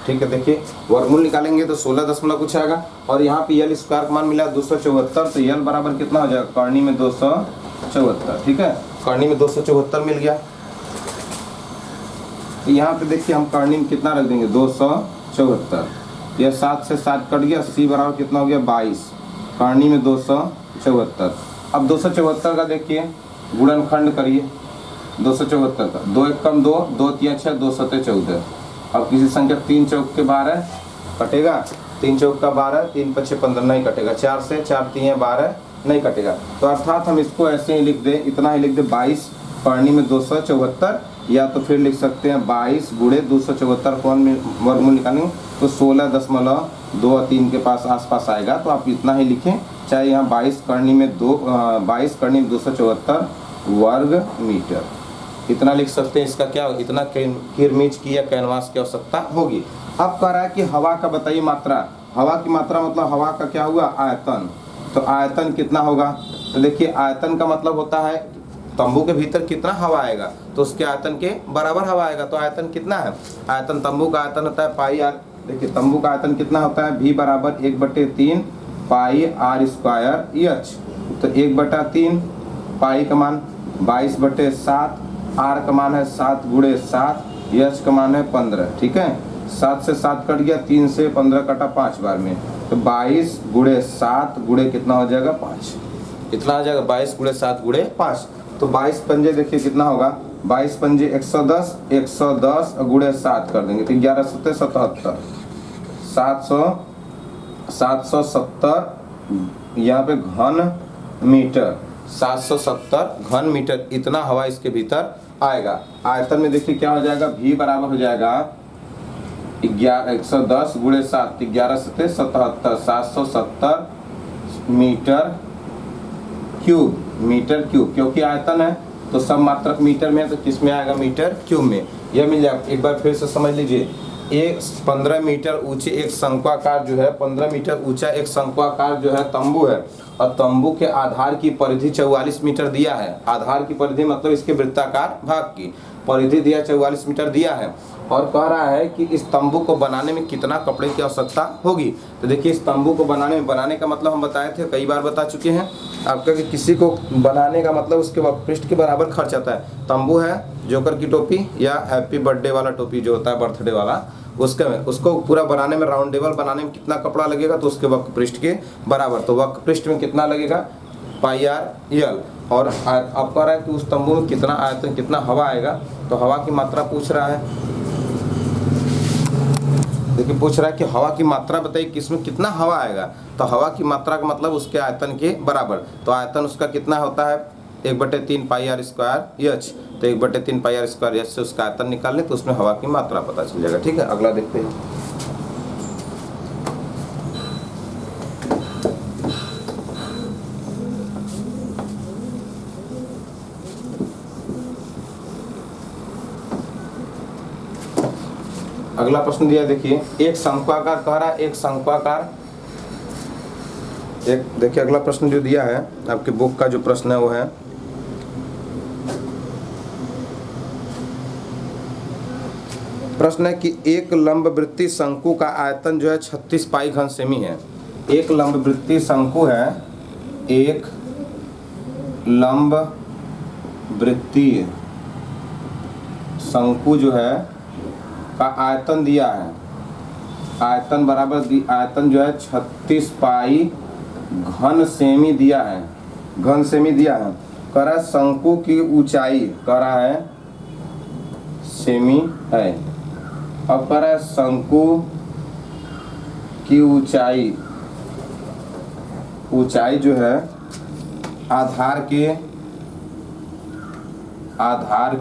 ठीक है। देखिए वर्गमूल निकालेंगे तो 16 दशमलव कुछ आएगा और यहाँ पे यल स्क्वायर का मान मिला 274, तो यल बराबर कितना हो जाएगा, करनी में 274। ठीक है, करनी में 274 मिल गया। तो यहाँ पे देखिए हम करनी में कितना रख देंगे, 274। यह 7 से 7 कट गया, सी बराबर कितना हो गया, 22, करनी में 274। अब 274 का देखिए गुणनखंड करिए 274 का, 2 एक कम 2, 2 3 6, 2 7 14। अब किसी संख्या 3 चौक के 12 कटेगा, 3 चौक का 12, 3 5 15 नहीं कटेगा, 4 से 4 3 12 नहीं कटेगा। तो अर्थात हम इसको ऐसे ही लिख दें, इतना ही लिख दें 22 करनी में 274, या तो फिर लिख सकते हैं 22 गुणे 274 कौन वर्गमूल निकालेंगे तो 16.23 के पास आसपास आएगा। तो आप इतना ही लिखें, चाहे यहाँ 22 करनी में 274 वर्ग मीटर, इतना लिख सकते हैं। इसका क्या, इतना किरमिच की या कैनवास की आवश्यकता होगी। अब कह रहा है कि हवा का बताइए मात्रा, हवा की मात्रा मतलब हवा का क्या हुआ, आयतन। तो आयतन कितना होगा, तो देखिए आयतन का मतलब होता है तंबू के भीतर कितना हवा आएगा तो उसके आयतन के बराबर हवा आएगा। तो आयतन कितना है, आयतन तंबू का आयतन होता है पाई आर। देखिए तंबू का आयतन कितना होता है, V बराबर 1/3 पाई आर स्क्वायर एच। तो 1/3 पाई का मान 22/7, आर का मान है 7 गुणे 7, एच का मान है 15। ठीक है, 7 से 7 कट गया, 3 से 15 कटा 5 बार में, तो 22 गुणे 7 गुणे कितना हो जाएगा 5, इतना आ जाएगा 22 गुणे 7 गुणे 5। तो 22 पंजे देखिए कितना होगा, 22 पंजे 110, 110 गुणे 7 कर देंगे तो 11 7 77, 770 यहाँ पे घन मीटर, 770 घन मीटर इतना हवा इसके भीतर आएगा। आयतन में देखिए क्या हो जाएगा, V बराबर हो जाएगा 110 गुणे 7, 11 7 77, 770 मीटर क्यूब, मीटर क्यूब, क्योंकि आयतन है तो सब मात्रक मीटर में है, तो किस में आएगा, मीटर क्यूब में। यह मिल जाएगा। एक बार फिर से समझ लीजिए, एक 15 मीटर ऊंचे एक शंक्वाकार जो है, 15 मीटर ऊंचा एक शंक्वाकार जो है तंबू है, और तंबू के आधार की परिधि 44 मीटर दिया है। आधार की परिधि मतलब इसके वृत्ताकार भाग की परिधि दिया 44 मीटर दिया है, और कह रहा है कि इस तंबू को बनाने में कितना कपड़े की आवश्यकता होगी। तो देखिए इस तंबू को बनाने का मतलब हम बताए थे, कई बार बता चुके हैं आपका, कि किसी को बनाने का मतलब उसके पृष्ठ के बराबर खर्च आता है। तंबू है जोकर की टोपी या हैप्पी बर्थडे वाला टोपी जो होता है बर्थडे वाला, उसको पूरा बनाने में, राउंडेबल बनाने में कितना कपड़ा लगेगा तो उसके वक्र पृष्ठ के बराबर। तो वक्र पृष्ठ में कितना लगेगा, पाई आर यल। और अब कह रहा है कि उस तंबू में कितना आयतन, कितना हवा आएगा, तो हवा की मात्रा पूछ रहा है। देखिए पूछ रहा है कि हवा की मात्रा बताइए किसमें कितना हवा आएगा, तो हवा की मात्रा का मतलब उसके आयतन के बराबर। तो आयतन उसका कितना होता है, 1/3 पाई आर स्क्वायर एच। तो 1/3 पाई आर स्क्वायर एच से उसका आयतन निकाल लें तो उसमें हवा की मात्रा पता चल जाएगा। ठीक है, अगला देखते हैं। अगला प्रश्न दिया, देखिए एक शंक्वाकार कह रहा है, एक शंक्वाकार, एक देखिए अगला प्रश्न जो दिया है आपके बुक का जो प्रश्न है वो है, प्रश्न है कि एक लंबवृत्तीय शंकु का आयतन जो है 36 पाई घन सेमी है। एक लंबवृत्तीय शंकु है, एक लंबवृत्तीय शंकु जो है का आयतन दिया है, आयतन बराबर आयतन जो है 36 पाई घन सेमी दिया है, घन सेमी दिया है। कह रहा है शंकु की ऊंचाई, कह रहा है सेमी है। अब कह रहा है शंकु की ऊंचाई, ऊंचाई जो है आधार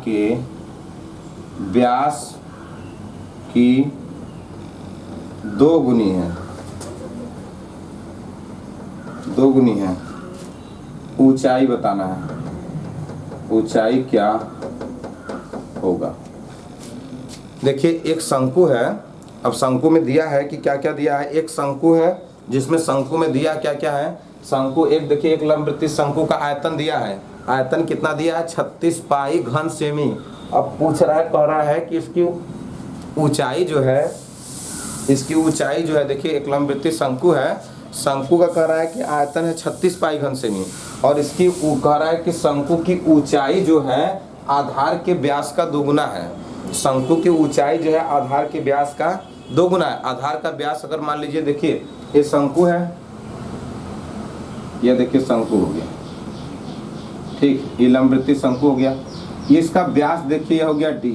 के व्यास की 2 गुनी है, 2 गुनी है। ऊंचाई बताना है, ऊंचाई क्या होगा। देखिए एक शंकु है, अब शंकु में दिया है कि क्या क्या दिया है। एक शंकु है जिसमें शंकु में दिया क्या क्या है, शंकु एक, देखिए एक लंबवृत्तीय शंकु का आयतन दिया है, आयतन कितना दिया है 36 पाई घन सेमी। अब पूछ रहा है, कह रहा है कि इसकी ऊंचाई जो है इसकी ऊंचाई जो है देखिए एक लंबवृत्तीय शंकु है, शंकु का कह रहा है कि आयतन है 36 पाई घन सेमी और इसकी कह रहा है कि शंकु की ऊंचाई जो है आधार के व्यास का दोगुना है। शंकु की ऊंचाई जो है आधार के व्यास का दोगुना है। आधार का व्यास अगर मान लीजिए देखिए ये शंकु है, ये देखिए शंकु हो गया, ठीक, ये लंबवृत्तीय शंकु हो गया, ये इसका व्यास देखिए हो गया d।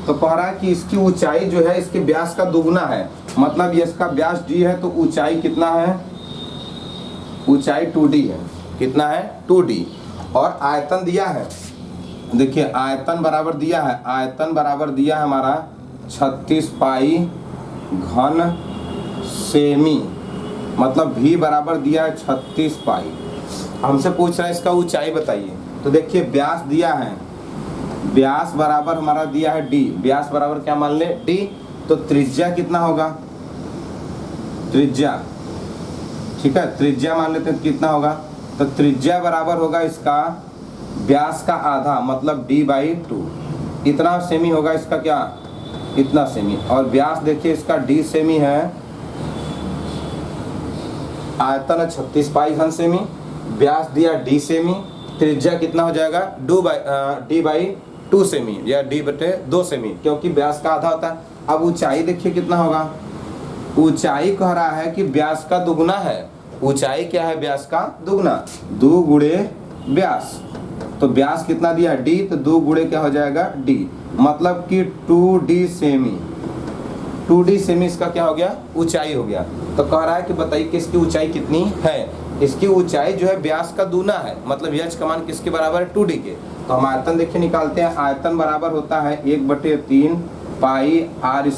तो कह रहा है कि इसकी ऊंचाई जो है इसके व्यास का दुगुना है, मतलब ये इसका व्यास d है तो ऊंचाई कितना है, ऊंचाई 2d है। कितना है 2d। और आयतन दिया है, देखिए आयतन बराबर दिया है, आयतन बराबर दिया है हमारा 36 पाई घन सेमी, मतलब v बराबर दिया है 36 पाई। हमसे पूछ रहा है इसका ऊंचाई बताइए। तो देखिए व्यास दिया है, व्यास बराबर हमारा दिया है d, व्यास बराबर क्या मान ले d। तो त्रिज्या कितना होगा, त्रिज्या, ठीक है, त्रिज्या मान लेते हैं कितना होगा, तो त्रिज्या बराबर होगा इसका व्यास का आधा, मतलब d/2। इतना सेमी होगा इसका, क्या इतना सेमी। और व्यास देखिए इसका d सेमी है, आयतन है 36 पाई घन सेमी, व्यास दिया d सेमी, त्रिज्या कितना हो जाएगा d/2 सेमी या d/2 सेमी, क्योंकि व्यास का आधा होता है। अब ऊंचाई देखिए कितना होगा, ऊंचाई कह रहा है कि व्यास का दुगुना है। ऊंचाई क्या है, व्यास का दुगुना, 2 गुणे व्यास। तो व्यास कितना दिया d, तो 2 गुणे क्या हो जाएगा d, मतलब कि 2d सेमी। 2d सेमी इसका क्या हो गया, ऊंचाई हो गया। तो कह रहा है कि बताइए कि इसकी ऊंचाई कितनी है। इसकी ऊंचाई जो है व्यास का दूना है, मतलब h का मान किसके बराबर है, 2d के। तो हम आयतन देखिए निकालते हैं, आयतन बराबर होता है 1/3 पाई r²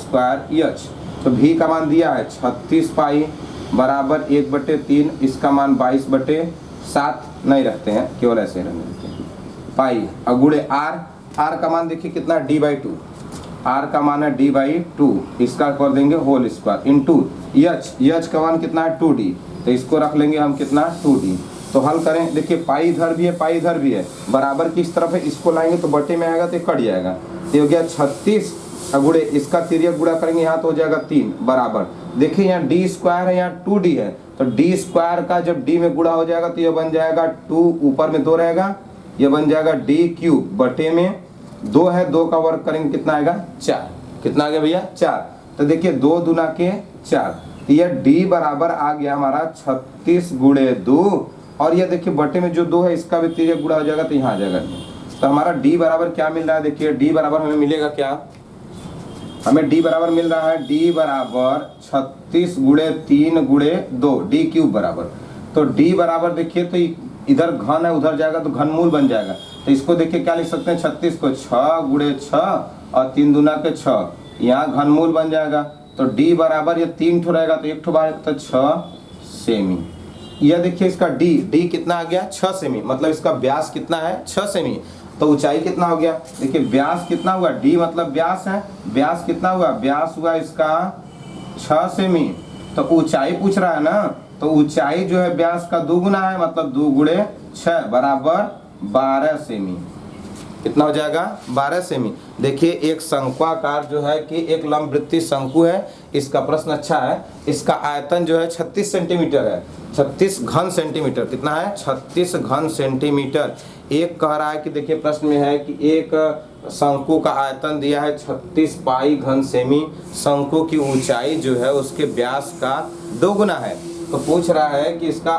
h। तो v का मान दिया है 36 पाई बराबर 1/3, इसका मान 22/7 नहीं रखते हैं, केवल ऐसे रहने देते हैं पाई, और गुणे r का मान देखिए कितना d/2, r का मान है d/2, इसका कर देंगे होल स्क्वायर इंटू h का मान कितना है 2d, तो इसको रख लेंगे हम कितना 2d। तो हल करें, देखिए पाई इधर भी है पाई इधर भी है, बराबर किस तरफ है, इसको लाएंगे तो बटे में आएगा तो कट जाएगा। ये हो गया 36 गुणे इसका तिर्यक गुणा करेंगे यहाँ तो हो जाएगा 3 बराबर। देखिए यहाँ d² है, यहाँ 2d है, तो d² का जब d में गुणा हो जाएगा तो ये बन जाएगा 2, ऊपर में 2 रहेगा, ये बन जाएगा d³ बटे में 2 है, 2 का वर्ग करेंगे कितना आएगा 4। कितना आ गया भैया 4। तो देखिए 2 दूना के 4, तो यह d बराबर आ गया हमारा 36 गुणे 2, और ये देखिए बटे में जो 2 है इसका भी तिर्यक गुणा हो जाएगा तो यहाँ आ जाएगा। तो हमारा d बराबर क्या मिल रहा है, देखिए d बराबर हमें मिलेगा क्या, हमें d बराबर मिल रहा है d बराबर 36 गुणे 3 गुणे 2 d³ बराबर। तो d बराबर देखिए तो इधर घन है उधर जाएगा तो घनमूल बन जाएगा, तो इसको देखिए क्या लिख सकते हैं 36 को 6 गुणे 6 और 3 दूना के 6, यहाँ घनमूल बन जाएगा। तो d बराबर ये 3 ठो रहेगा तो 1 ठो बाहर तो 6 सेमी। यह देखिए इसका d कितना आ गया 6 सेमी, मतलब इसका व्यास कितना है 6 सेमी। तो ऊंचाई कितना हो गया, देखिए व्यास कितना हुआ, d मतलब व्यास है, व्यास कितना हुआ, व्यास हुआ इसका 6 सेमी। तो ऊंचाई पूछ रहा है ना, तो ऊंचाई जो है व्यास का 2 गुना है, मतलब 2 गुणे 6 बराबर 12 सेमी। कितना हो जाएगा 12 सेमी। देखिए एक शंक्वाकार जो है कि एक लंबवृत्तीय शंकु है, इसका प्रश्न अच्छा है। इसका आयतन जो है 36 सेंटीमीटर है, 36 घन सेंटीमीटर, कितना है 36 घन सेंटीमीटर। एक कह रहा है कि देखिए प्रश्न में है कि एक शंकु का आयतन दिया है 36 पाई घन सेमी, शंकु की ऊंचाई जो है उसके व्यास का 2 गुना है। तो पूछ रहा है कि इसका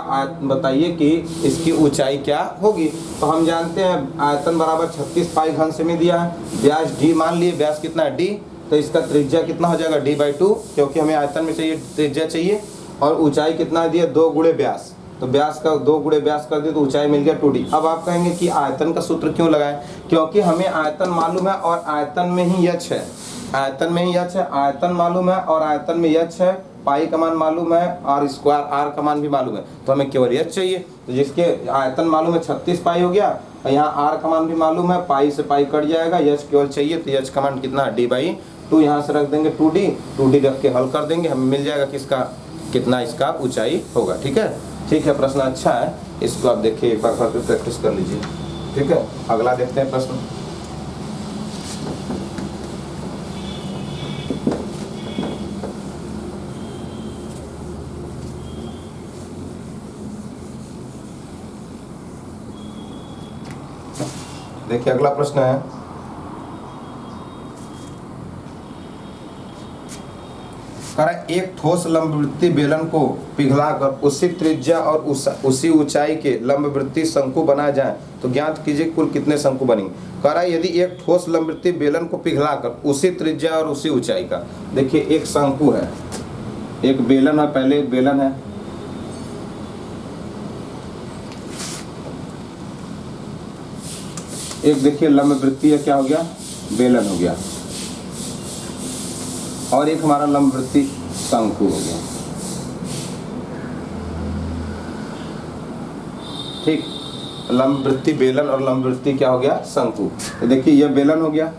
बताइए कि इसकी ऊंचाई क्या होगी। तो हम जानते हैं आयतन बराबर 36 पाई घन सेमी दिया है, व्यास d मान लिए, व्यास कितना है d, तो इसका त्रिज्या कितना हो जाएगा d/2, क्योंकि हमें आयतन में चाहिए त्रिज्या चाहिए, और ऊंचाई कितना दिया 2 गुणे व्यास, तो व्यास का 2 गुणे व्यास कर दिए तो ऊंचाई मिल गया 2d। अब आप कहेंगे कि आयतन का सूत्र क्यों लगाएं, क्योंकि हमें आयतन मालूम है और आयतन में ही h है, आयतन में ही h है, आयतन मालूम है और आयतन में h है, पाई का मान मालूम है और स्क्वायर r का मान भी मालूम है, तो हमें केवल h चाहिए। तो जिसके आयतन मालूम है 36 पाई हो गया, और यहाँ r का मान भी मालूम है, पाई से पाई कट जाएगा, h केवल चाहिए, तो h का मान कितना है d/2, यहाँ से रख देंगे 2d रख के हल कर देंगे, हमें मिल जाएगा किसका कितना इसका ऊंचाई होगा। ठीक है, ठीक है, प्रश्न अच्छा है, इसको आप देखिए एक बार घर पे प्रैक्टिस कर लीजिए। ठीक है, अगला देखते हैं प्रश्न। देखिए अगला प्रश्न है, कह रहा है एक ठोस लंबवृत्तीय बेलन को पिघलाकर उसी त्रिज्या और उसी ऊंचाई के लंबवृत्तीय शंकु बनाया जाए तो ज्ञात कीजिए कुल कितने शंकु बनेंगे। कह रहा है यदि एक ठोस लंबवृत्तीय बेलन को पिघलाकर उसी त्रिज्या और उसी ऊंचाई का, देखिए एक शंकु है, एक बेलन है, पहले एक बेलन है, एक देखिए लंबवृत्तीय क्या हो गया, बेलन हो गया, और एक हमारा लंबवृत्तीय शंकु हो गया। ठीक, लंबवृत्तीय बेलन और लंबवृत्तीय क्या हो गया, शंकु। तो देखिए यह बेलन हो गया।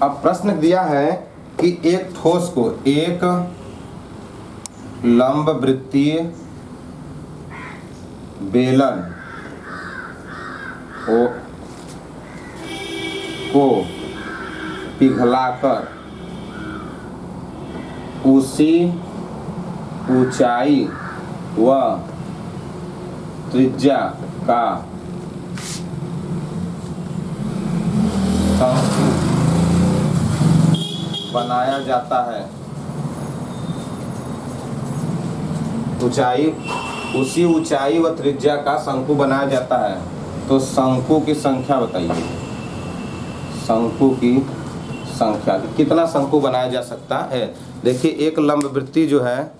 अब प्रश्न दिया है कि एक ठोस को, एक लंबवृत्तीय बेलन को पिघलाकर उसी ऊंचाई व त्रिज्या का शंकु बनाया जाता है। उसी ऊंचाई व त्रिज्या का शंकु बनाया जाता है, तो शंकु की संख्या बताइए। शंकु की संख्या, कितना शंकु बनाया जा सकता है। देखिए एक लंबवृत्तीय जो है,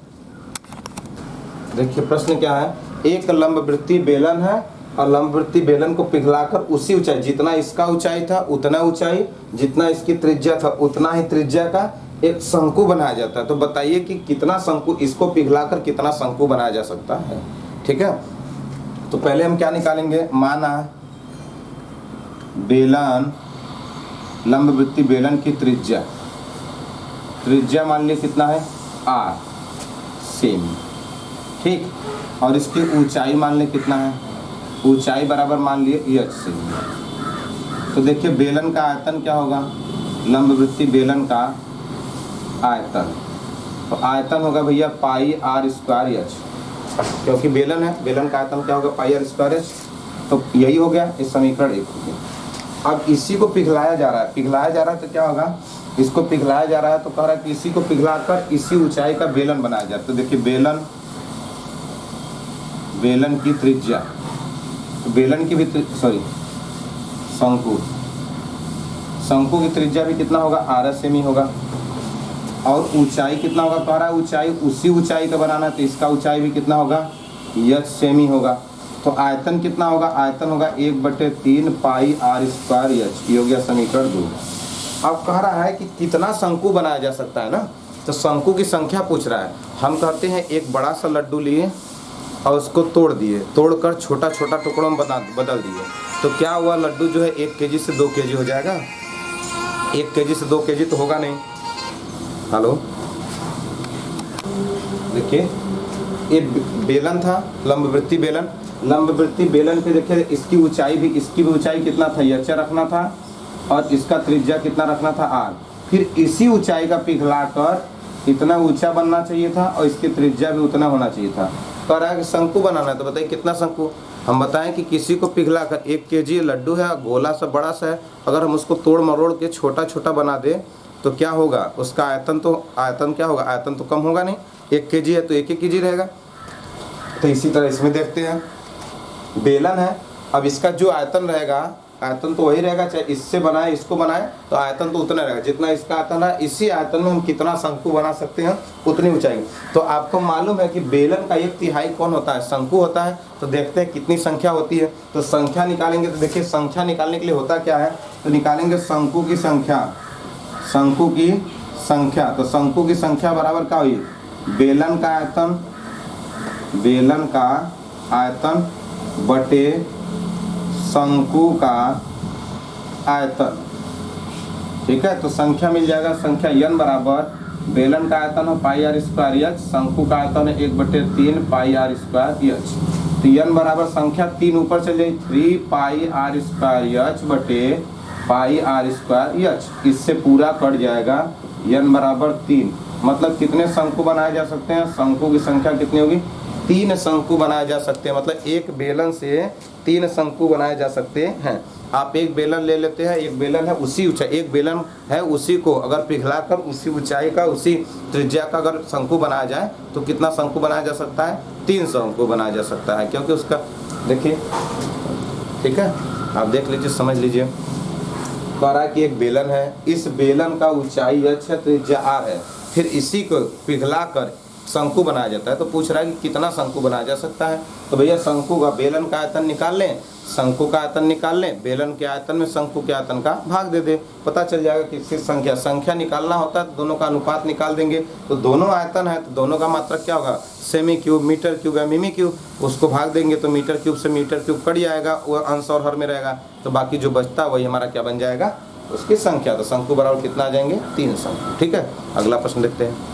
देखिए प्रश्न क्या है, एक लंबवृत्तीय बेलन है और लंबवृत्तीय बेलन को पिघलाकर उसी ऊंचाई, जितना इसका ऊंचाई था उतना ऊंचाई, जितना इसकी त्रिज्या था उतना ही त्रिज्या का एक शंकु बनाया जाता है। तो बताइए कि कितना शंकु, इसको पिघलाकर कितना शंकु बनाया जा सकता है। ठीक है, तो पहले हम क्या निकालेंगे, माना बेलन, लंबवृत्तीय बेलन की त्रिज्या मान लीजिए कितना है, r सेमी। ठीक, और इसकी ऊंचाई मान लीजिए कितना है, ऊंचाई बराबर मान लिए h सेमी। तो देखिए बेलन का आयतन क्या होगा, लंबवृत्तीय बेलन का आयतन, तो आयतन होगा भैया पाई r स्क्वायर h, क्योंकि बेलन है, बेलन का आयतन क्या होगा, पाई r स्क्वायर h। तो यही हो गया, इस समीकरण 1 हो गया। अब इसी को पिघलाया जा रहा है, तो क्या होगा, इसको पिघलाया जा रहा है, तो कह रहा है कि इसी को पिघलाकर इसी ऊंचाई का बेलन बनाया जाए। तो देखिए बेलन की त्रिज्या, तो बेलन की भी शंकु की त्रिज्या भी कितना होगा, r सेमी होगा, और ऊंचाई कितना होगा, कह रहा है ऊंचाई उसी ऊंचाई का बनाना है, तो इसका ऊंचाई भी कितना होगा, h सेमी होगा। तो आयतन कितना होगा, आयतन होगा 1/3 पाई r स्क्वायर h, ये हो गया समीकरण 2। अब कह रहा है कि कितना शंकु बनाया जा सकता है ना, तो शंकु की संख्या पूछ रहा है। हम कहते हैं एक बड़ा सा लड्डू लिए और उसको तोड़ दिए, तोड़कर छोटा छोटा टुकड़ों में बदल दिए, तो क्या हुआ, लड्डू जो है 1 kg से 2 kg हो जाएगा। 1 kg से 2 kg तो होगा नहीं। हेलो, देखिए ये बेलन था, लंबवृत्तीय बेलन पे देखिए इसकी ऊंचाई भी कितना था, h रखना था, और इसका त्रिज्या कितना रखना था, r। फिर इसी ऊंचाई का पिघलाकर इतना ऊंचा बनना चाहिए था और इसकी त्रिज्या भी उतना होना चाहिए था। कह रहा है कि शंकु बनाना है, तो बताइए कितना शंकु। हम बताएं कि किसी को पिघलाकर 1 kg लड्डू है, गोला सा बड़ा सा है, अगर हम उसको तोड़ मरोड़ के छोटा छोटा बना दें तो क्या होगा, उसका आयतन क्या होगा, आयतन तो कम होगा नहीं। 1 kg है तो 1 kg रहेगा। तो इसी तरह इसमें देखते हैं, बेलन है, अब इसका जो आयतन रहेगा, आयतन तो वही रहेगा, चाहे इससे बनाए इसको बनाए तो आयतन तो उतना रहेगा, जितना इसका आयतन है इसी आयतन में हम कितना शंकु बना सकते हैं, उतनी ऊंचाई। तो आपको मालूम है कि बेलन का 1/3 कौन होता है, शंकु होता है। तो देखते हैं कितनी संख्या होती है। तो संख्या निकालेंगे, तो देखिए संख्या निकालने के लिए होता क्या है, तो निकालेंगे शंकु की संख्या। तो शंकु की संख्या बराबर क्या हुई, बेलन का आयतन बटे शंकु का आयतन। ठीक है, तो संख्या मिल जाएगा, संख्या n बराबर बेलन का आयतन है पाई r स्क्वायर h, शंकु का आयतन है 1/3 पाई r स्क्वायर h। तो n बराबर संख्या 3 ऊपर चल जाए, 3 पाई r स्क्वायर h बटे पाई r स्क्वायर h। इससे पूरा कट जाएगा, n बराबर 3। मतलब कितने शंकु बनाए जा सकते हैं, शंकु की संख्या कितनी होगी, 3 शंकु बनाए जा सकते हैं, मतलब एक बेलन से 3 शंकु बनाए जा सकते हैं। आप एक बेलन ले लेते हैं, एक बेलन है उसी ऊंचाई, एक बेलन है उसी को अगर पिघलाकर उसी ऊंचाई का उसी त्रिज्या का अगर शंकु बनाया जाए तो कितना शंकु बनाया जा सकता है? 3 शंकु बनाया जा सकता है, क्योंकि उसका देखिए, ठीक है, आप देख लीजिए, समझ लीजिए। कह रहा है कि एक बेलन है, इस बेलन का ऊंचाई h है, त्रिज्या r है, फिर इसी को पिघलाकर शंकु बनाया जाता है। तो पूछ रहा है कि कितना शंकु बनाया जा सकता है। तो भैया शंकु का बेलन का आयतन निकाल लें, शंकु का आयतन निकाल लें, बेलन के आयतन में शंकु के आयतन का भाग दे दे, पता चल जाएगा कि किस संख्या निकालना होता है तो दोनों का अनुपात निकाल देंगे। तो दोनों आयतन है तो दोनों का मात्रक क्या होगा? सेमी क्यूब, मीटर क्यूब या मिमी क्यूब, उसको भाग देंगे तो मीटर क्यूब से मीटर क्यूब कट जाएगा, वो अंश और हर में रहेगा, तो बाकी जो बचता है वही हमारा क्या बन जाएगा? उसकी संख्या। तो शंकु बराबर कितना आ जाएंगे? 3 शंकु। ठीक है, अगला प्रश्न देखते हैं।